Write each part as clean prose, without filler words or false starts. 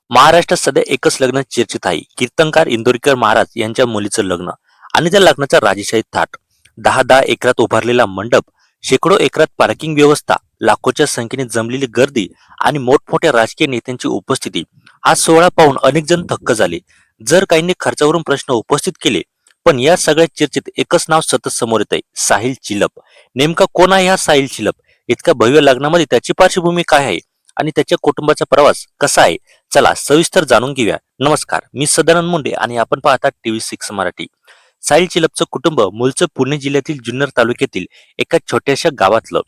महाराष्ट्रात सध्या एकच लग्न चर्चेत आहे. कीर्तनकार इंदोरीकर महाराज यांच्या मुलीचं लग्न आणि त्या लग्नाचा राजेशाही थाट. 10-10 एकरात उभारलेला मंडप, शेकडो एकरात पार्किंग व्यवस्था, लाखोच्या संख्येने जमलेली गर्दी आणि मोठमोठ्या राजकीय नेत्यांची उपस्थिती. हा सोहळा पाहून अनेक जण थक्क झाले. जर काहींनी खर्चावरून प्रश्न उपस्थित केले, पण या सगळ्या चर्चेत एकच नाव सतत समोर येत आहे, साहिल चिलप. नेमका कोण आहे हा साहिल चिलप? इतक्या भव्य लग्नामध्ये त्याची पार्श्वभूमी काय आहे आणि त्याच्या कुटुंबाचा प्रवास कसा आहे? चला सविस्तर जाणून घेऊया. नमस्कार, मी सदानंद मुंडे आणि आपण पाहतात TV6 मराठी. साहिल चिलपचं कुटुंब मूळचं पुणे जिल्ह्यातील जुन्नर तालुक्यातील एका छोट्याशा गावातलं.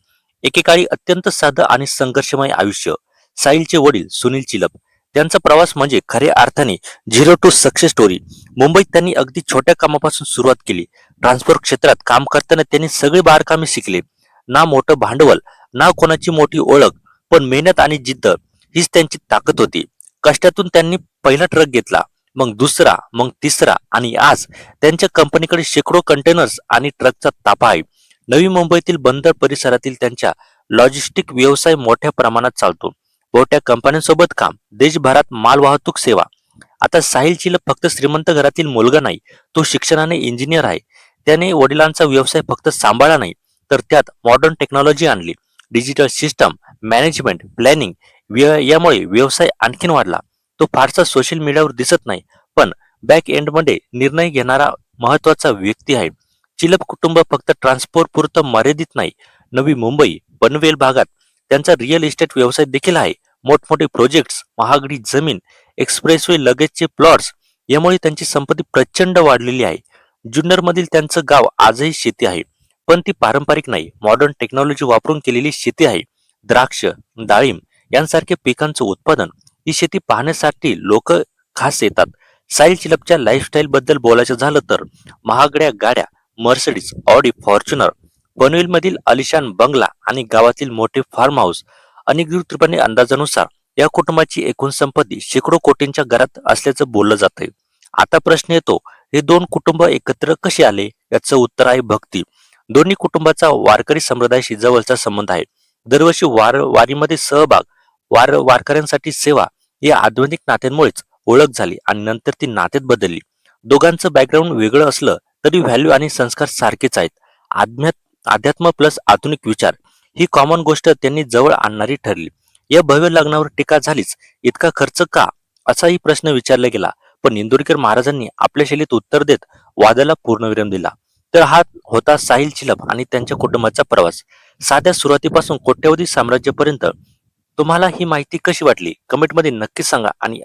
एकेकाळी अत्यंत साधं आणि संघर्षमय आयुष्य. साहिलचे वडील सुनील चिलप, त्यांचा प्रवास म्हणजे खऱ्या अर्थाने झिरो टू सक्सेस स्टोरी. मुंबईत त्यांनी अगदी छोट्या कामापासून सुरुवात केली. ट्रान्सपोर्ट क्षेत्रात काम करताना त्यांनी सगळे बारकामे शिकले. ना मोठं भांडवल, ना कोणाची मोठी ओळख, पण मेहनत आणि जिद्द हीच त्यांची ताकद होती. कष्टातून त्यांनी पहिला ट्रक घेतला, मग दुसरा, मग तिसरा आणि आज त्यांच्या कंपनीकडे शेकडो कंटेनर्स आणि ट्रकचा ताफा आहे. नवी मुंबईतील बंदर परिसरातील त्यांच्या लॉजिस्टिक व्यवसाय मोठ्या प्रमाणात चालतो. मोठ्या कंपन्यांसोबत काम, देशभरात मालवाहतूक सेवा. आता साहिल चिलप फक्त श्रीमंत घरातील मुलगा नाही, तो शिक्षणाने इंजिनियर आहे. त्याने वडिलांचा व्यवसाय फक्त सांभाळला नाही, तर त्यात मॉडर्न टेक्नॉलॉजी आणली. डिजिटल सिस्टम, मॅनेजमेंट, प्लॅनिंग यामुळे व्यवसाय आणखीन वाढला. तो फारसा सोशल मीडियावर दिसत नाही, पण बॅक एंडमध्ये निर्णय घेणारा महत्वाचा व्यक्ती आहे. चिलप कुटुंब फक्त ट्रान्सपोर्ट पुरतं मर्यादित नाही. नवी मुंबई, पनवेल भागात त्यांचा रिअल इस्टेट व्यवसाय देखील आहे. मोठमोठे प्रोजेक्ट्स, महागडी जमीन, एक्सप्रेसवे लगेचचे प्लॉट्स यामुळे त्यांची संपत्ती प्रचंड वाढलेली आहे. जुन्नर मधील त्यांचं गाव आजही शेती आहे, पण ती पारंपरिक नाही, मॉडर्न टेक्नॉलॉजी वापरून केलेली शेती आहे. द्राक्ष, डाळिंब यांसारख्या पिकांचं उत्पादन, ही शेती पाहण्यासाठी लोक खास येतात. साहिल चिलपच्या लाईफस्टाईल बद्दल बोलायचं झालं तर महागड्या गाड्या, मर्सिडीज, ऑडी, फॉर्च्युनर, पनवेल मधील आलिशान बंगला आणि गावातील मोठे फार्म हाऊस. अधिकृतपणे अंदाजानुसार या कुटुंबाची एकूण संपत्ती शेकडो कोटींच्या घरात असल्याचं बोललं जातंय. आता प्रश्न येतो, हे दोन कुटुंब एकत्र कसे आले? याचं उत्तर आहे भक्ती. दोन्ही कुटुंबाचा वारकरी संप्रदायाशी जवळचा संबंध आहे. दरवर्षी वारीमध्ये सहभाग, वारकऱ्यांसाठी सेवा या आधुनिक नात्यांमुळेच ओळख झाली आणि नंतर ती नात्यात बदलली. दोघांचं बॅकग्राऊंड वेगळं असलं तरी व्हॅल्यू आणि संस्कार सारखेच आहेत. अध्यात्म प्लस आधुनिक विचार ही कॉमन गोष्ट त्यांनी जवळ आणणारी ठरली. या भव्य लग्नावर टीका झालीच, इतका खर्च का, असाही प्रश्न विचारला गेला, पण इंदोरीकर महाराजांनी आपल्या शैलीत उत्तर देत वादाला पूर्णविराम दिला. तर हा होता साहिल चिलप आणि त्यांच्या कुटुंबाचा प्रवास, साध्या सुरुवातीपासून कोट्यवधी साम्राज्यापर्यंत. तुम्हाला ही माहिती कशी वाटली? कमेंटमध्ये नक्की सांगा आणि